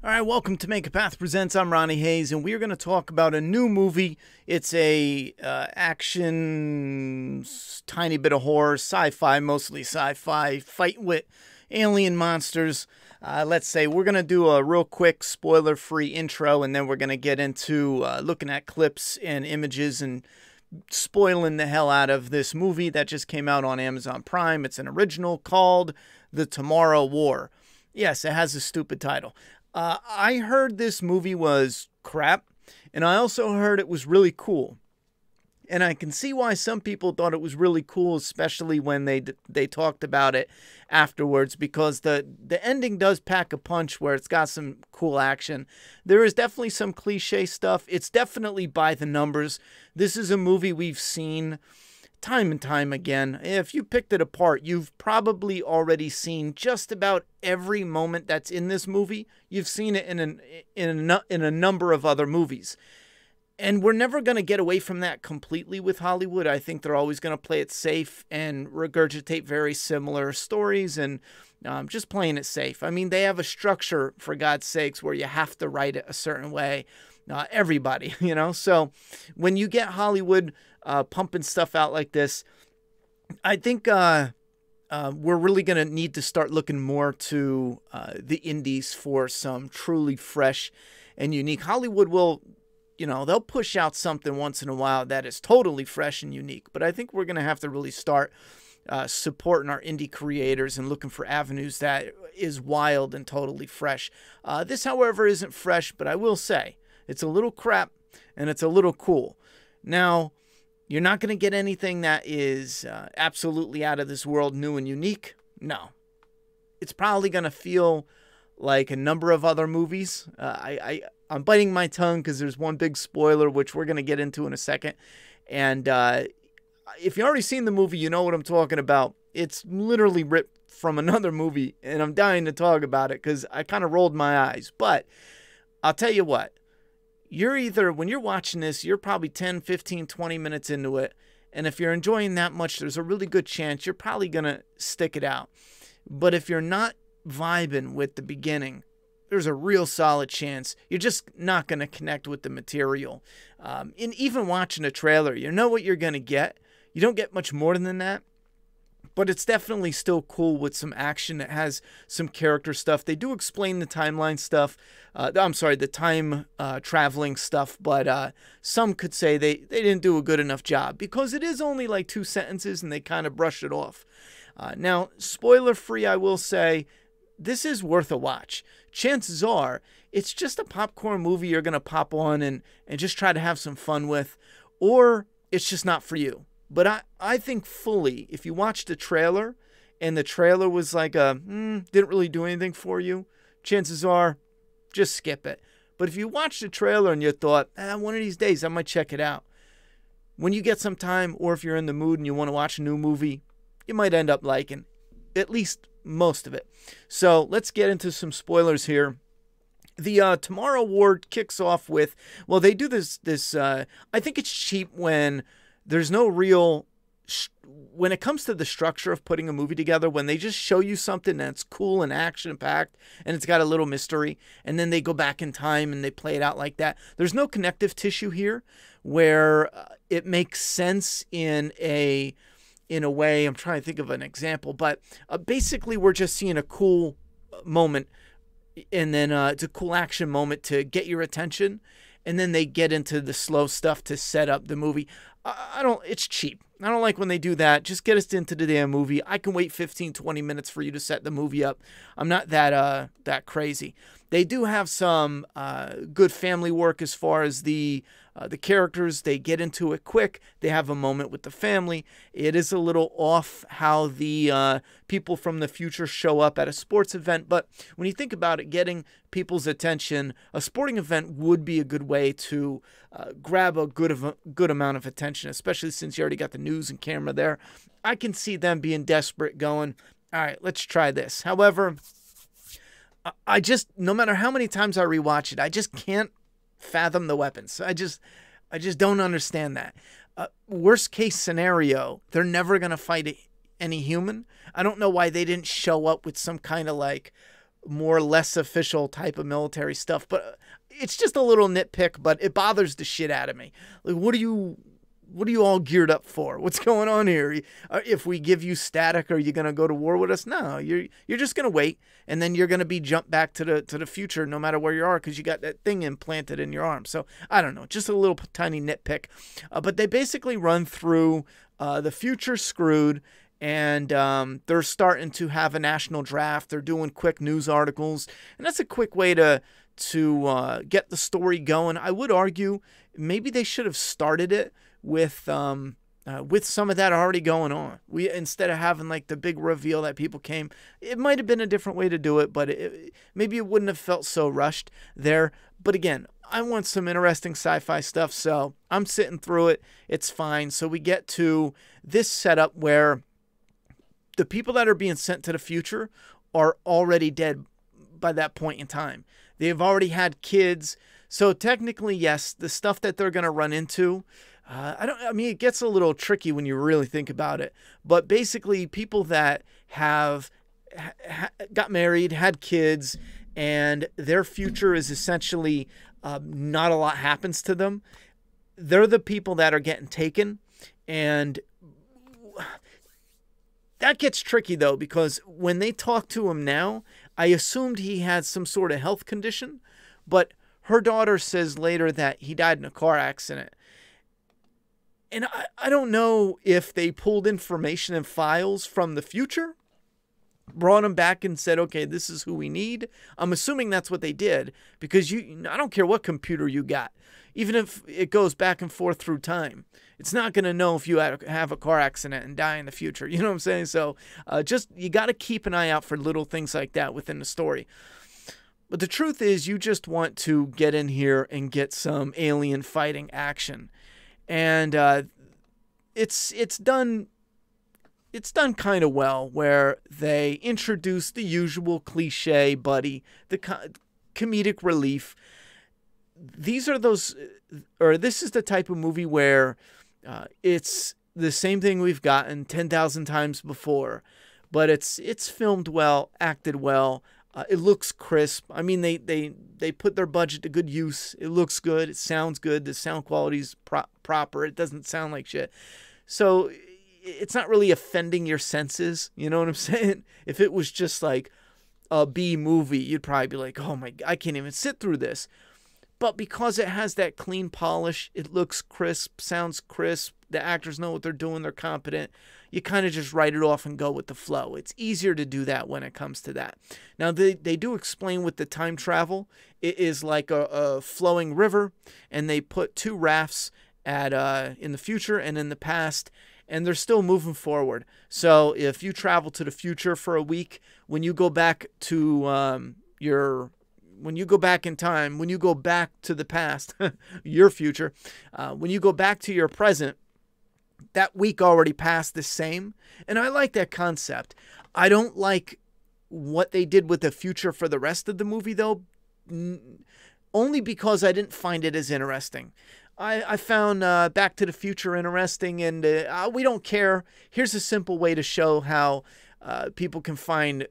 All right, welcome to Make a Path Presents. I'm Ronnie Hayes, and we are going to talk about a new movie. It's a action, tiny bit of horror, sci-fi, mostly sci-fi, fight with alien monsters. Let's say we're going to do a real quick spoiler-free intro, and then we're going to get into looking at clips and images and spoiling the hell out of this movie that just came out on Amazon Prime. It's an original called The Tomorrow War. Yes, it has a stupid title. I heard this movie was crap, and I also heard it was really cool. And I can see why some people thought it was really cool, especially when they talked about it afterwards, because the ending does pack a punch where it's got some cool action. There is definitely some cliche stuff. It's definitely by the numbers. This is a movie we've seen time and time again. If you picked it apart, you've probably already seen just about every moment that's in this movie. You've seen it in a number of other movies. And we're never going to get away from that completely with Hollywood. I think they're always going to play it safe and regurgitate very similar stories and just playing it safe. I mean, they have a structure, for God's sakes, where you have to write it a certain way. Everybody, you know. So when you get Hollywood pumping stuff out like this, I think we're really going to need to start looking more to the indies for some truly fresh and unique. Hollywood will, you know, they'll push out something once in a while that is totally fresh and unique. But I think we're going to have to really start supporting our indie creators and looking for avenues that is wild and totally fresh. This, however, isn't fresh, but I will say it's a little crap and it's a little cool. Now, you're not going to get anything that is absolutely out of this world, new and unique. No. It's probably going to feel like a number of other movies. I'm biting my tongue because there's one big spoiler, which we're going to get into in a second. And if you've already seen the movie, you know what I'm talking about. It's literally ripped from another movie, and I'm dying to talk about it because I kind of rolled my eyes. But I'll tell you what. You're either, when you're watching this, you're probably 10, 15, 20 minutes into it. And if you're enjoying that much, there's a really good chance you're probably going to stick it out. But if you're not vibing with the beginning, there's a real solid chance you're just not going to connect with the material. And even watching a trailer, you know what you're going to get. You don't get much more than that. But it's definitely still cool with some action. It has some character stuff. They do explain the timeline stuff. The time traveling stuff. But some could say they didn't do a good enough job because it is only like 2 sentences and they kind of brush it off. Now, spoiler free, I will say this is worth a watch. Chances are it's just a popcorn movie you're going to pop on and just try to have some fun with, or it's just not for you. But I think fully, if you watched the trailer and the trailer was like didn't really do anything for you, chances are just skip it. But if you watched the trailer and you thought, one of these days I might check it out, when you get some time, or if you're in the mood and you want to watch a new movie, you might end up liking at least most of it. So let's get into some spoilers here. The Tomorrow War kicks off with, well, they do this I think it's cheap when there's no real, when it comes to the structure of putting a movie together, when they just show you something that's cool and action-packed and it's got a little mystery, and then they go back in time and they play it out like that. There's no connective tissue here where it makes sense in a way. I'm trying to think of an example, but basically we're just seeing a cool moment, and then it's a cool action moment to get your attention, and then they get into the slow stuff to set up the movie. It's cheap. I don't like when they do that. Just get us into the damn movie. I can wait 15, 20 minutes for you to set the movie up. I'm not that crazy. They do have some good family work as far as the characters. They get into it quick. They have a moment with the family. It is a little off how the people from the future show up at a sports event. But when you think about it, getting people's attention, a sporting event would be a good way to grab a good amount of attention, especially since you already got the news and camera there. I can see them being desperate, going, all right, let's try this. However, I just, no matter how many times I rewatch it, I just can't fathom the weapons. I just don't understand that. Worst case scenario, they're never going to fight any human. I don't know why they didn't show up with some kind of like more less official type of military stuff. But it's just a little nitpick, but it bothers the shit out of me. Like, what are you all geared up for? What's going on here? If we give you static, are you going to go to war with us? No, you're just going to wait, and then you're going to be jumped back to the future no matter where you are, because you got that thing implanted in your arm. So I don't know, just a little tiny nitpick. But they basically run through the future screwed, and they're starting to have a national draft. They're doing quick news articles, and that's a quick way to get the story going. I would argue maybe they should have started it with some of that already going on. Instead of having like the big reveal that people came, it might have been a different way to do it, but maybe it wouldn't have felt so rushed there. But again, I want some interesting sci-fi stuff, so I'm sitting through it. It's fine. So we get to this setup where the people that are being sent to the future are already dead by that point in time. They've already had kids. So technically, yes, the stuff that they're going to run into, it gets a little tricky when you really think about it. But basically, people that have got married, had kids, and their future is essentially not a lot happens to them, they're the people that are getting taken. And that gets tricky, though, because when they talk to him now, I assumed he had some sort of health condition, but her daughter says later that he died in a car accident. And I don't know if they pulled information and files from the future, brought him back and said, okay, this is who we need. I'm assuming that's what they did, because I don't care what computer you got. Even if it goes back and forth through time, it's not going to know if you have a car accident and die in the future. You know what I'm saying? So you got to keep an eye out for little things like that within the story. But the truth is, you just want to get in here and get some alien fighting action. And it's done kind of well, where they introduce the usual cliche buddy, the comedic relief. This is the type of movie where it's the same thing we've gotten 10,000 times before, but it's filmed well, acted well. It looks crisp. I mean, they put their budget to good use. It looks good. It sounds good. The sound quality's proper. It doesn't sound like shit. So it's not really offending your senses. You know what I'm saying? If it was just like a B movie, you'd probably be like, oh my God, I can't even sit through this. But because it has that clean polish, it looks crisp, sounds crisp, the actors know what they're doing, they're competent, you kind of just write it off and go with the flow. It's easier to do that when it comes to that. Now, they do explain with the time travel, it is like a flowing river, and they put two rafts in the future and in the past, and they're still moving forward. So if you travel to the future for a week, when you go back to when you go back in time, when you go back to the past, your future, when you go back to your present, that week already passed the same. And I like that concept. I don't like what they did with the future for the rest of the movie, though, only because I didn't find it as interesting. I found Back to the Future interesting, and we don't care. Here's a simple way to show how people can find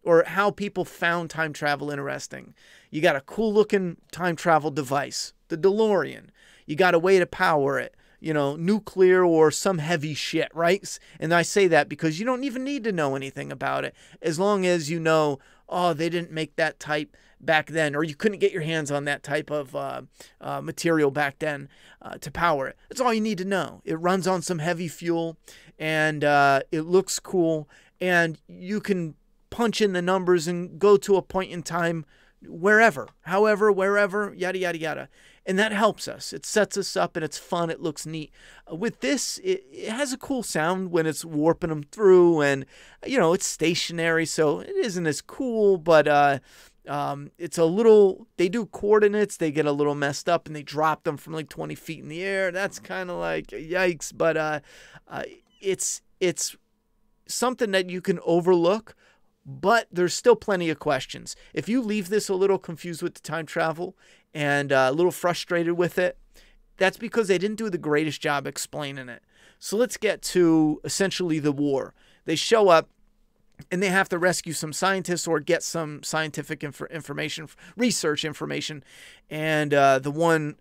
or how people found time travel interesting. You got a cool looking time travel device, the DeLorean. You got a way to power it, nuclear or some heavy shit, right? And I say that because you don't even need to know anything about it, as long as you know, oh, they didn't make that type back then, or you couldn't get your hands on that type of material back then to power it. That's all you need to know. It runs on some heavy fuel, and it looks cool, and you can punch in the numbers and go to a point in time wherever, however, wherever, yada, yada, yada. And that helps us. It sets us up, and it's fun. It looks neat. With this, it has a cool sound when it's warping them through, and, it's stationary, so it isn't as cool, but it's a little, they do coordinates, they get a little messed up, and they drop them from like 20 feet in the air. That's kind of like, yikes, but it's something that you can overlook. But there's still plenty of questions. If you leave this a little confused with the time travel and a little frustrated with it, that's because they didn't do the greatest job explaining it. So let's get to essentially the war. They show up, and they have to rescue some scientists or get some scientific information, research information. And the one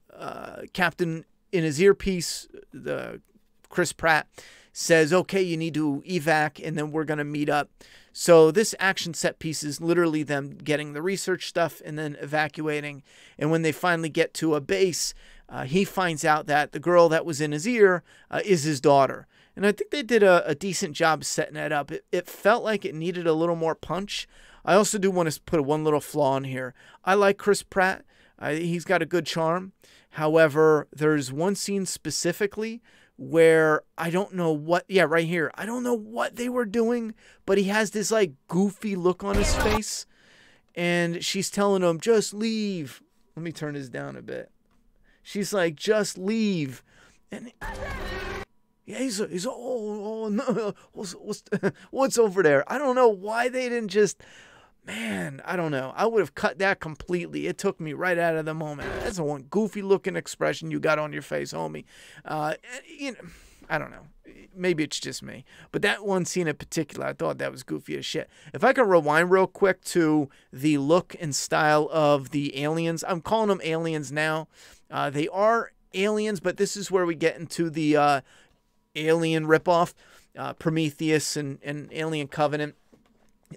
captain in his earpiece, the Chris Pratt, says, okay, you need to evac, and then we're going to meet up. So this action set piece is literally them getting the research stuff and then evacuating. And when they finally get to a base, he finds out that the girl that was in his ear is his daughter. And I think they did a decent job setting that up. It felt like it needed a little more punch. I also do want to put one little flaw in here. I like Chris Pratt. He's got a good charm. However, there's one scene specifically where I don't know what, yeah, right here. I don't know what they were doing, but he has this like goofy look on his face. And she's telling him, just leave. Let me turn this down a bit. She's like, just leave. And yeah, he's oh no, what's over there? I don't know why they didn't just, man, I don't know. I would have cut that completely. It took me right out of the moment. That's the one goofy looking expression you got on your face, homie. You know, I don't know. Maybe it's just me. But that one scene in particular, I thought that was goofy as shit. If I could rewind real quick to the look and style of the aliens. I'm calling them aliens now. They are aliens, but this is where we get into the Alien ripoff, Prometheus and Alien Covenant.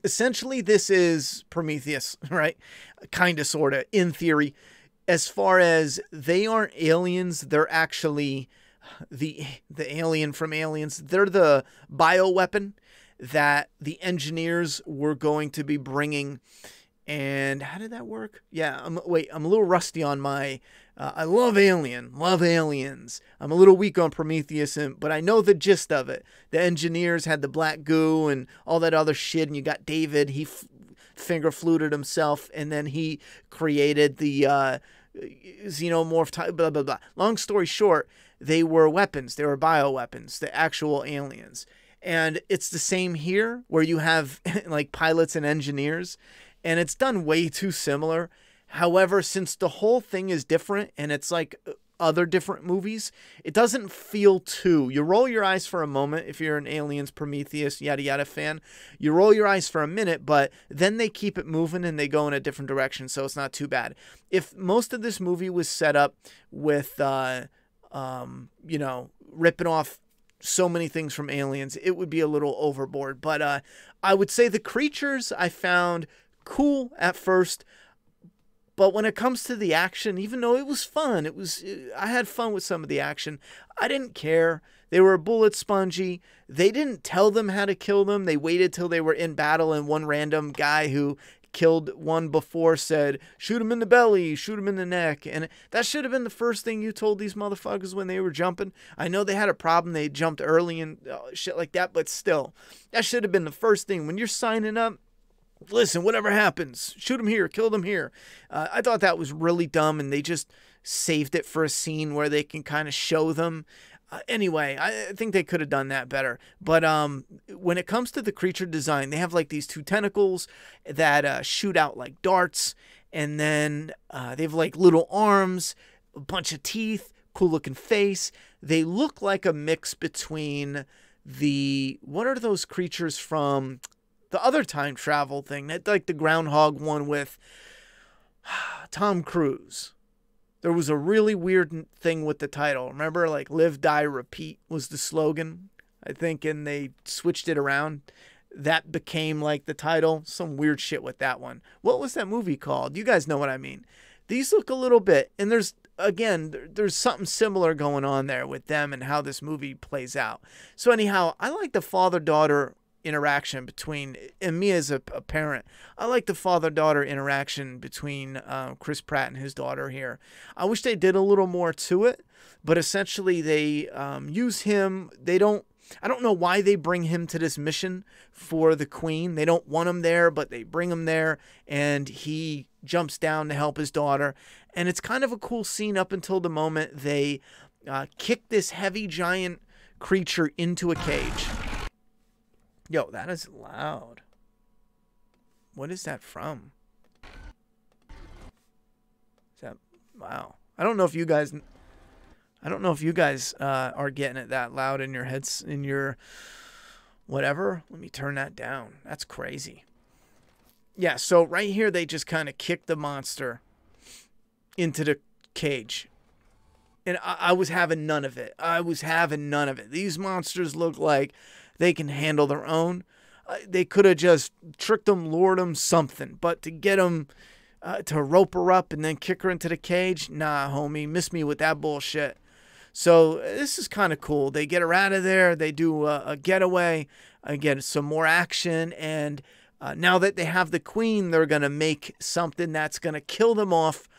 Essentially, this is Prometheus, right? Kind of, sort of, in theory. As far as they aren't aliens, they're actually the alien from Aliens. They're the bioweapon that the engineers were going to be bringing. And how did that work? Yeah, I'm a little rusty on my... I love aliens. I'm a little weak on Prometheus, but I know the gist of it. The engineers had the black goo and all that other shit, and you got David. He finger fluted himself, and then he created the xenomorph type, blah, blah, blah. Long story short, they were weapons. They were bioweapons, the actual aliens. And it's the same here, where you have like pilots and engineers, and it's done way too similar. However, since the whole thing is different and it's like other different movies, it doesn't feel too... You roll your eyes for a moment if you're an Aliens, Prometheus, yada yada fan. You roll your eyes for a minute, but then they keep it moving and they go in a different direction, so it's not too bad. If most of this movie was set up with, you know, ripping off so many things from Aliens, it would be a little overboard. But I would say the creatures I found cool at first. But when it comes to the action, even though it was fun, I had fun with some of the action. I didn't care. They were bullet spongy. They didn't tell them how to kill them. They waited till they were in battle, and one random guy who killed one before said, shoot him in the belly, shoot him in the neck. And that should have been the first thing you told these motherfuckers when they were jumping. I know they had a problem. They jumped early and shit like that, but still, that should have been the first thing. When you're signing up, listen, whatever happens, shoot them here, kill them here. I thought that was really dumb, and they just saved it for a scene where they can kind of show them. Anyway, I think they could have done that better. But when it comes to the creature design, they have like these two tentacles that shoot out like darts, and then they have like little arms, a bunch of teeth, cool looking face. They look like a mix between what are those creatures from the other time travel thing, that like the groundhog one with Tom Cruise. There was a really weird thing with the title. Remember, like Live, Die, Repeat was the slogan, I think, and they switched it around. That became like the title. Some weird shit with that one. What was that movie called? You guys know what I mean. These look a little bit, and there's something similar going on there with them and how this movie plays out. So anyhow, I like the father-daughter interaction between, and me as a parent, I like the father-daughter interaction between Chris Pratt and his daughter here. I wish they did a little more to it, but essentially they use him. I don't know why they bring him to this mission for the Queen. They don't want him there, but they bring him there, and he jumps down to help his daughter. And it's kind of a cool scene up until the moment they kick this heavy giant creature into a cage. Yo, that is loud. What is that from? Is that... Wow. I don't know if you guys are getting it that loud in your heads, in your Whatever. Let me turn that down. That's crazy. Yeah, so right here they just kind of kick the monster into the cage. And I was having none of it. I was having none of it. These monsters look like they can handle their own. They could have just tricked them, lured them, something. But to get them to rope her up and then kick her into the cage, nah, homie, miss me with that bullshit. So this is kind of cool. They get her out of there. They do a getaway. Again, some more action. And now that they have the queen, they're going to make something that's going to kill them off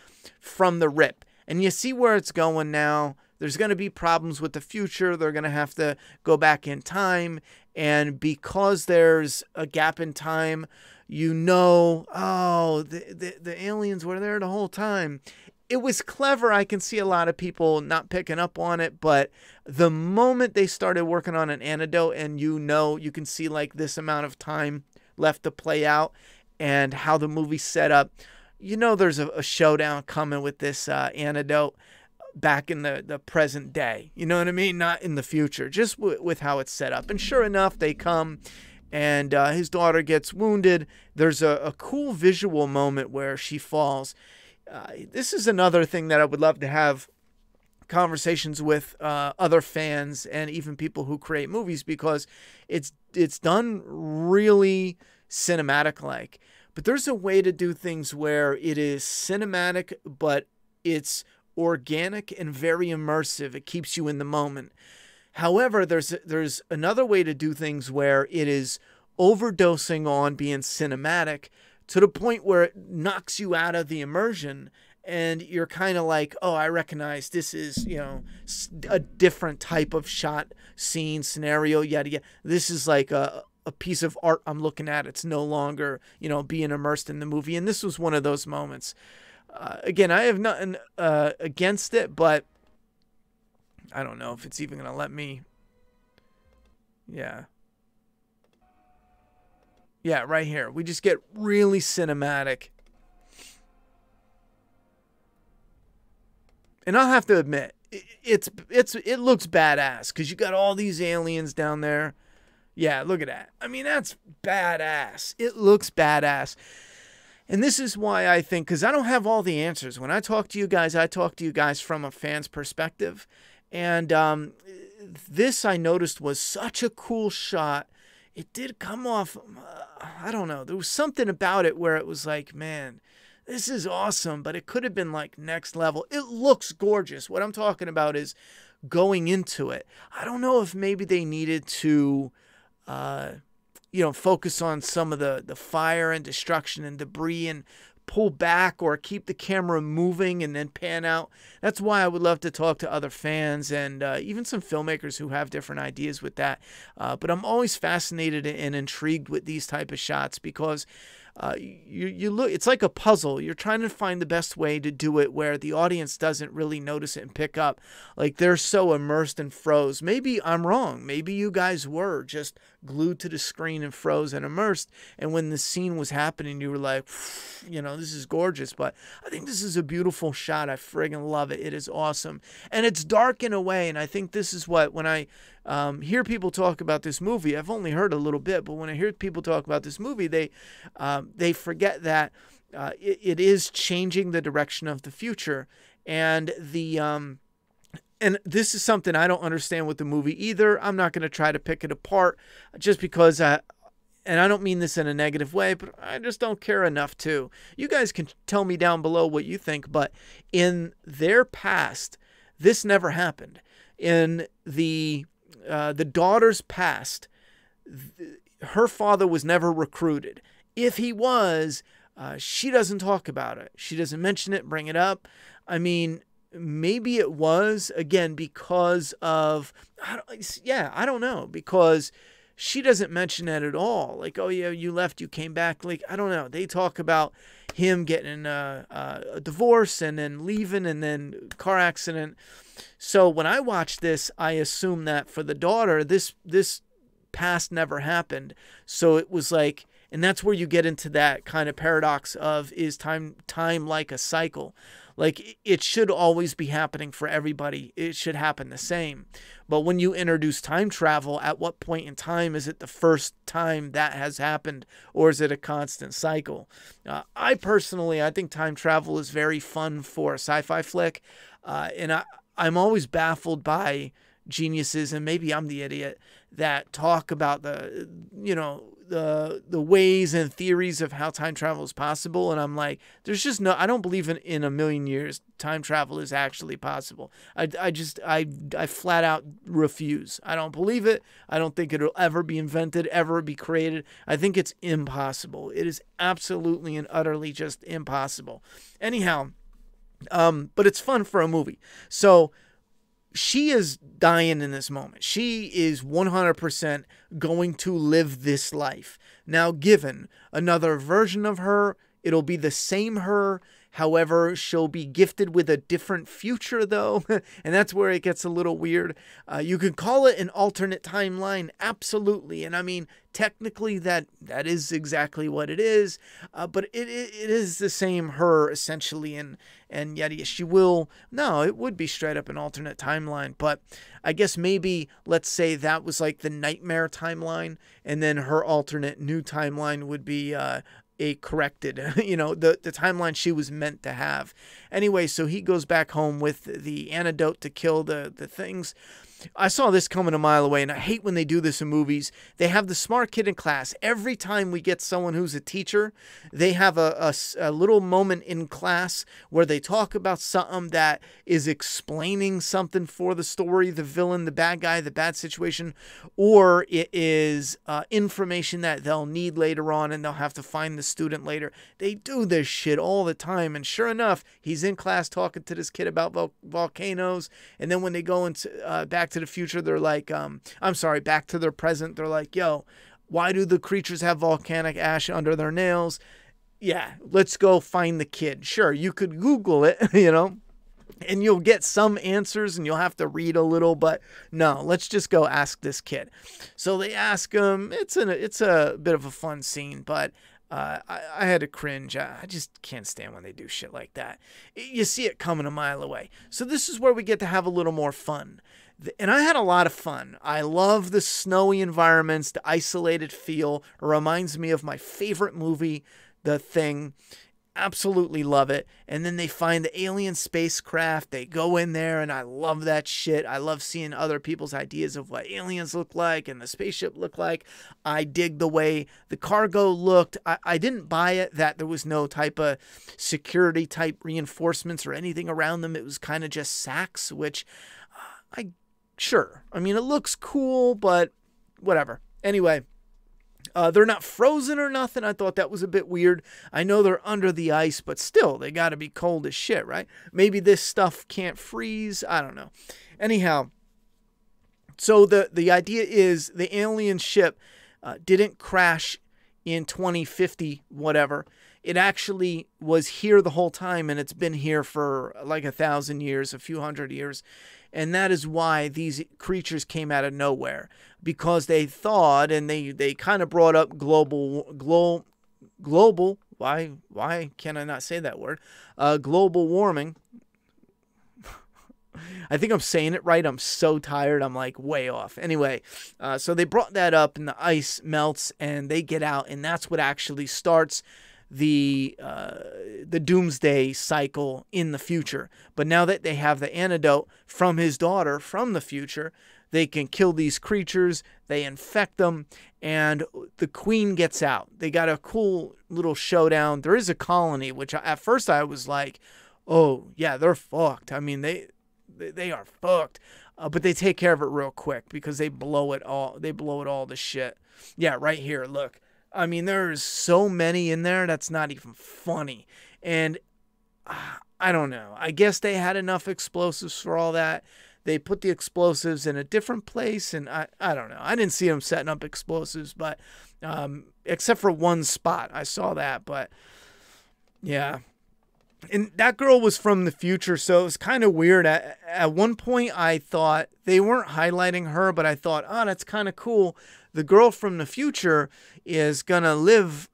from the rip. And you see where it's going now. There's going to be problems with the future. They're going to have to go back in time. And because there's a gap in time, you know, oh, the aliens were there the whole time. It was clever. I can see a lot of people not picking up on it. But the moment they started working on an antidote and you can see like this amount of time left to play out and how the movie set up, you know there's a showdown coming with this antidote back in the present day. You know what I mean? Not in the future, just with how it's set up. And sure enough, they come and his daughter gets wounded. There's a cool visual moment where she falls. This is another thing that I would love to have conversations with other fans and even people who create movies, because it's done really cinematic-like. But there's a way to do things where it is cinematic, but it's organic and very immersive. It keeps you in the moment. However, there's another way to do things where it is overdosing on being cinematic to the point where it knocks you out of the immersion and you're kind of like, oh, I recognize this is, you know, a different type of shot, scene, scenario, yada, yada. This is like a piece of art I'm looking at. It's no longer, you know, being immersed in the movie. And this was one of those moments. Again, I have nothing against it, but I don't know if it's even going to let me. Yeah. Yeah, right here. We just get really cinematic. And I'll have to admit, it looks badass because you got all these aliens down there. Yeah, look at that. I mean, that's badass. It looks badass. And this is why I think, because I don't have all the answers. When I talk to you guys, I talk to you guys from a fan's perspective. And this, I noticed, was such a cool shot. It did come off, I don't know. There was something about it where it was like, man, this is awesome. But it could have been like next level. It looks gorgeous. What I'm talking about is going into it. I don't know if maybe they needed to you know, focus on some of the fire and destruction and debris and pull back or keep the camera moving and then pan out. That's why I would love to talk to other fans and even some filmmakers who have different ideas with that. But I'm always fascinated and intrigued with these type of shots because you look, it's like a puzzle. You're trying to find the best way to do it where the audience doesn't really notice it and pick up. Like they're so immersed and froze. Maybe I'm wrong. Maybe you guys were just glued to the screen and froze and immersed. And when the scene was happening, you were like, you know, this is gorgeous. But I think this is a beautiful shot. I friggin' love it. It is awesome. And it's dark in a way. And I think this is what, when I hear people talk about this movie, I've only heard a little bit, but when I hear people talk about this movie, they forget that it is changing the direction of the future. And and this is something I don't understand with the movie either. I'm not going to try to pick it apart just because and I don't mean this in a negative way, but I just don't care enough to. You guys can tell me down below what you think, but in their past, this never happened. In the daughter's past, her father was never recruited. If he was, she doesn't talk about it. She doesn't mention it, bring it up. I mean, maybe it was, again, because of, I don't know, because she doesn't mention that at all. Like, oh, yeah, you left, you came back. Like, I don't know. They talk about him getting a divorce and then leaving and then car accident. So when I watched this, I assumed that for the daughter, this past never happened. So it was like And that's where you get into that kind of paradox of, is time like a cycle? Like, it should always be happening for everybody. It should happen the same. But when you introduce time travel, at what point in time is it the first time that has happened, or is it a constant cycle? I think time travel is very fun for a sci-fi flick. And I'm always baffled by geniuses, and maybe I'm the idiot, that talk about the ways and theories of how time travel is possible. And I'm like, I don't believe in a million years time travel is actually possible. I flat out refuse. I don't believe it. I don't think it'll ever be invented, ever be created. I think it's impossible. It is absolutely and utterly just impossible. Anyhow, but it's fun for a movie. So she is dying in this moment. She is 100% going to live this life. Now, given another version of her, it'll be the same her. However, she'll be gifted with a different future, though, and that's where it gets a little weird. You could call it an alternate timeline, absolutely, and I mean, technically that is exactly what it is, but it is the same her, essentially, and yet she will, no, it would be straight up an alternate timeline, but I guess maybe, let's say that was like the nightmare timeline, and then her alternate new timeline would be a corrected, the timeline she was meant to have. Anyway, so he goes back home with the antidote to kill the things. I saw this coming a mile away, and I hate when they do this in movies. They have the smart kid in class. Every time we get someone who's a teacher, they have a little moment in class where they talk about something that is explaining something for the story, the villain, the bad guy, the bad situation, or it is information that they'll need later on, and they'll have to find the student later. They do this shit all the time, and sure enough, he's in class talking to this kid about volcanoes, and then when they go into Back to the Future, they're like, Back to their present, they're like, yo, why do the creatures have volcanic ash under their nails? Yeah, let's go find the kid. Sure, you could Google it, and you'll get some answers, and you'll have to read a little, but no, let's just go ask this kid. So they ask him. It's a bit of a fun scene, but I had to cringe. I just can't stand when they do shit like that. You see it coming a mile away. So this is where we get to have a little more fun. And I had a lot of fun. I love the snowy environments, the isolated feel. It reminds me of my favorite movie, The Thing. Absolutely love it. And then they find the alien spacecraft. They go in there, and I love that shit. I love seeing other people's ideas of what aliens look like and the spaceship look like. I dig the way the cargo looked. I didn't buy it that there was no type of security type reinforcements or anything around them. It was kind of just sacks, which sure. I mean, it looks cool, but whatever. Anyway, they're not frozen or nothing. I thought that was a bit weird. I know they're under the ice, but still, they got to be cold as shit, right? Maybe this stuff can't freeze. I don't know. Anyhow, so the idea is the alien ship didn't crash in 2050, whatever. It actually was here the whole time, and it's been here for like 1,000 years, a few hundred years. And that is why these creatures came out of nowhere, because they thought, and they kind of brought up global, why can I not say that word? Global warming. I think I'm saying it right. I'm so tired. I'm like way off. Anyway, so they brought that up, and the ice melts, and they get out, and that's what actually starts the doomsday cycle in the future. But now that they have the antidote from his daughter from the future, they can kill these creatures, they infect them, and the queen gets out. They got a cool little showdown. There is a colony, which at first I was like, oh yeah, they're fucked. I mean, they are fucked. But they take care of it real quick because they blow it all to shit. Yeah, right here, look. I mean, there's so many in there that's not even funny. And I don't know. I guess they had enough explosives for all that. They put the explosives in a different place, and I don't know. I didn't see them setting up explosives, but except for one spot. I saw that, but yeah. And that girl was from the future, so it was kind of weird. At one point, I thought they weren't highlighting her, but I thought, oh, that's kind of cool. The girl from the future is going to live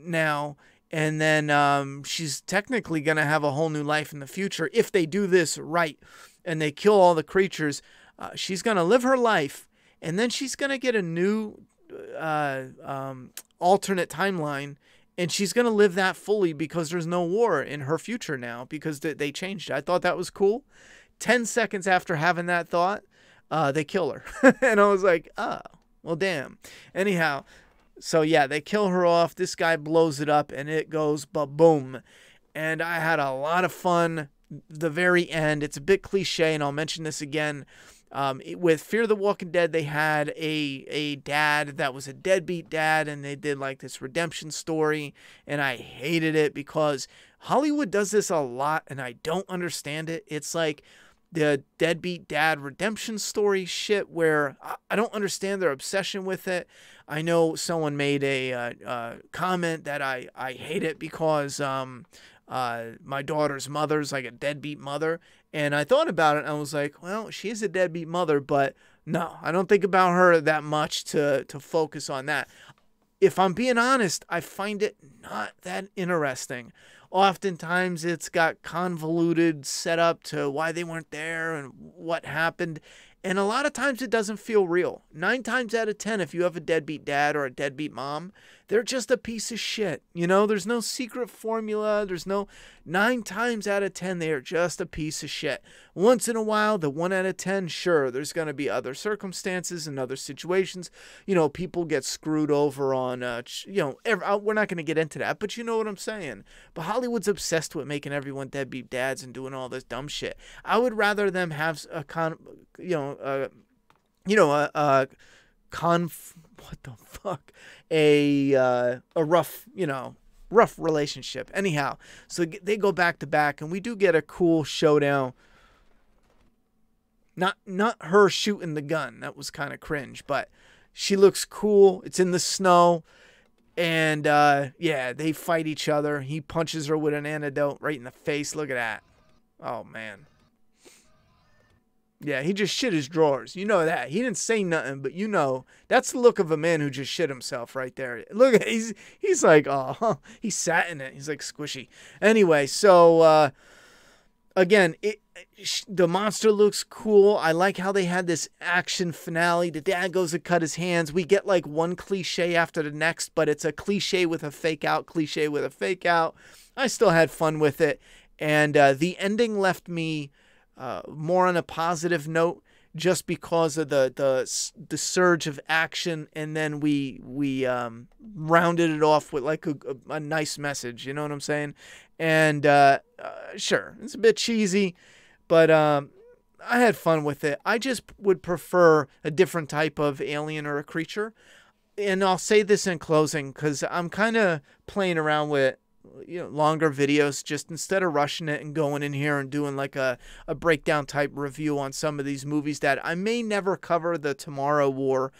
now, and then she's technically going to have a whole new life in the future if they do this right and they kill all the creatures. She's going to live her life, and then she's going to get a new alternate timeline. And she's going to live that fully because there's no war in her future now because they changed it. I thought that was cool. 10 seconds after having that thought, they kill her. And I was like, oh, well, damn. Anyhow, so yeah, they kill her off. This guy blows it up and it goes ba-boom. And I had a lot of fun. The very end, it's a bit cliche, and I'll mention this again. With Fear the Walking Dead, they had a dad that was a deadbeat dad, and they did like this redemption story, and I hated it because Hollywood does this a lot, and I don't understand it. It's like the deadbeat dad redemption story shit where I don't understand their obsession with it. I know someone made a comment that I hate it because my daughter's mother's like a deadbeat mother. And I thought about it and I was like, well, she is a deadbeat mother, but no, I don't think about her that much to focus on that. If I'm being honest, I find it not that interesting. Oftentimes it's got convoluted setup to why they weren't there and what happened. And a lot of times it doesn't feel real. 9 times out of 10, if you have a deadbeat dad or a deadbeat mom, they're just a piece of shit. You know, there's no secret formula. There's no 9 times out of 10, they are just a piece of shit. Once in a while, the 1 out of 10, sure, there's going to be other circumstances and other situations. You know, people get screwed over on, we're not going to get into that, but you know what I'm saying. But Hollywood's obsessed with making everyone deadbeat dads and doing all this dumb shit. I would rather them have a rough relationship. Anyhow, so they go back to back, and we do get a cool showdown. Not her shooting the gun. That was kind of cringe, but she looks cool. It's in the snow, and yeah, they fight each other. He punches her with an antidote right in the face. Look at that. Oh man. Yeah, he just shit his drawers. You know that. He didn't say nothing, but you know, that's the look of a man who just shit himself right there. Look at he's like, oh, he sat in it. He's like squishy. Anyway, so again, the monster looks cool. I like how they had this action finale. The dad goes to cut his hands. We get like one cliche after the next, but it's a cliche with a fake out, cliche with a fake out. I still had fun with it. And the ending left me more on a positive note, just because of the surge of action, and then we rounded it off with like a nice message. You know what I'm saying? And sure, it's a bit cheesy, but I had fun with it. I just would prefer a different type of alien or a creature. And I'll say this in closing because I'm kind of playing around with longer videos, just instead of rushing it and going in here and doing like a breakdown type review on some of these movies that I may never cover the Tomorrow War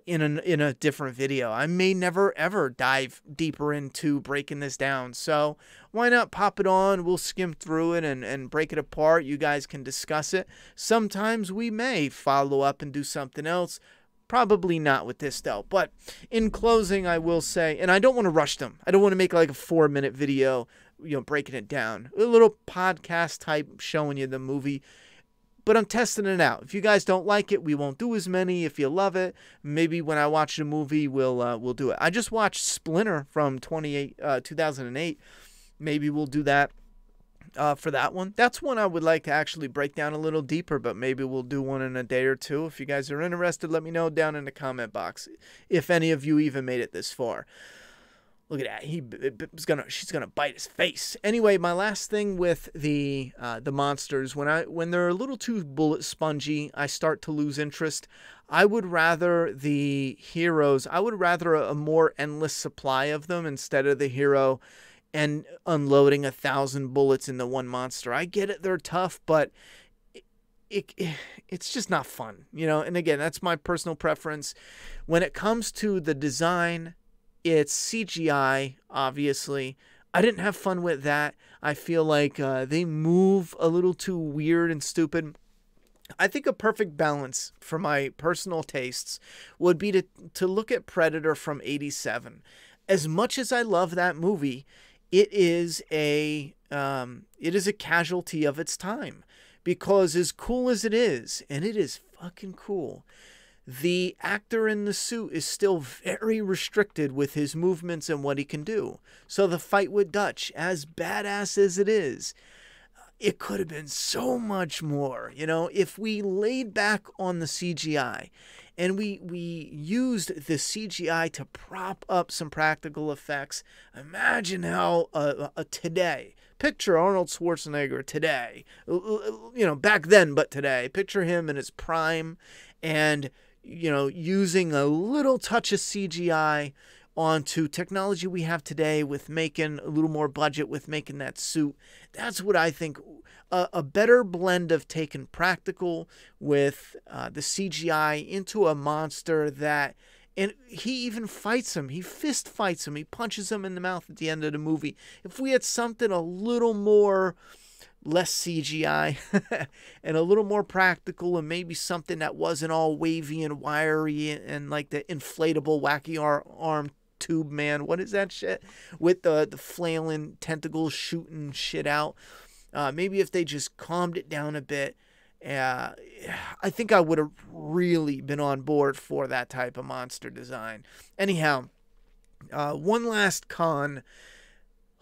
in a different video. I may never ever dive deeper into breaking this down. So why not pop it on? We'll skim through it and break it apart. You guys can discuss it. Sometimes we may follow up and do something else. Probably not with this though. But in closing, I will say, and I don't want to rush them. I don't want to make like a 4-minute video, breaking it down. A little podcast type showing you the movie. But I'm testing it out. If you guys don't like it, we won't do as many. If you love it, maybe when I watch the movie, we'll do it. I just watched Splinter from 2008. Maybe we'll do that. For that one. That's one I would like to actually break down a little deeper, but maybe we'll do one in a day or two. If you guys are interested, let me know down in the comment box. If any of you even made it this far. Look at that. She's gonna bite his face. Anyway, my last thing with the monsters, when they're a little too bullet spongy, I start to lose interest. I would rather the heroes. I would rather a more endless supply of them instead of the hero and unloading 1,000 bullets in the one monster. I get it, they're tough, but it's just not fun, And again, that's my personal preference. When it comes to the design, it's CGI, obviously. I didn't have fun with that. I feel like they move a little too weird and stupid. I think a perfect balance for my personal tastes would be to look at Predator from '87. As much as I love that movie, it is a casualty of its time, because as cool as it is, and it is fucking cool, the actor in the suit is still very restricted with his movements and what he can do. So the fight with Dutch, as badass as it is, it could have been so much more. You know, if we laid back on the CGI and we used the CGI to prop up some practical effects, imagine how today, picture Arnold Schwarzenegger today, you know, back then, but today, picture him in his prime, and, you know, using a little touch of CGI onto technology we have today, with making a little more budget, with making that suit. That's what I think, a better blend of taking practical with the CGI into a monster that, and he even fights him. He fist fights him. He punches him in the mouth at the end of the movie. If we had something a little more, less CGI and a little more practical, and maybe something that wasn't all wavy and wiry and like the inflatable wacky arm tube man, what is that shit, with the flailing tentacles shooting shit out. Maybe if they just calmed it down a bit, I think I would have really been on board for that type of monster design. Anyhow, one last con.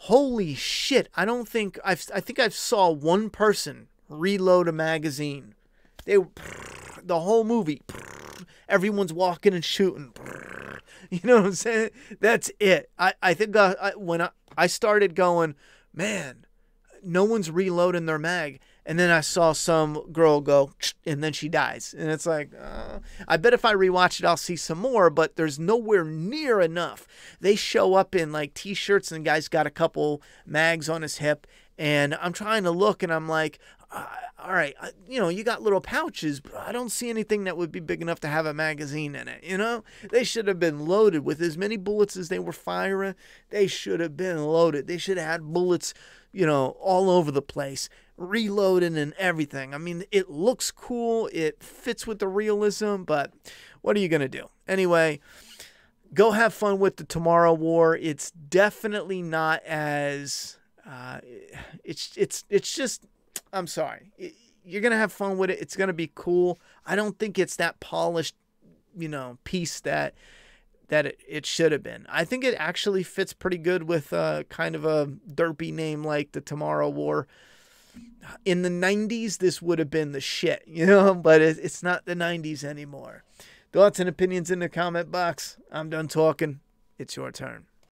Holy shit, I think I've saw one person reload a magazine. The whole movie, everyone's walking and shooting. You know what I'm saying? That's it. I think when I started going, man, no one's reloading their mag. And then I saw some girl go, and then she dies. And it's like, I bet if I rewatch it, I'll see some more, but there's nowhere near enough. They show up in like t-shirts, and the guy's got a couple mags on his hip. And I'm trying to look, and I'm like, all right, you know, you got little pouches, but I don't see anything that would be big enough to have a magazine in it, you know? They should have been loaded with as many bullets as they were firing. They should have been loaded. They should have had bullets, you know, all over the place, reloading and everything. I mean, it looks cool. It fits with the realism, but what are you going to do? Anyway, go have fun with the Tomorrow War. It's definitely not as... it's just, I'm sorry. You're going to have fun with it. It's going to be cool. I don't think it's that polished, you know, piece that it should have been. I think it actually fits pretty good with kind of a derpy name like the Tomorrow War. In the 90s, this would have been the shit, you know, but it's not the 90s anymore. Thoughts and opinions in the comment box. I'm done talking. It's your turn.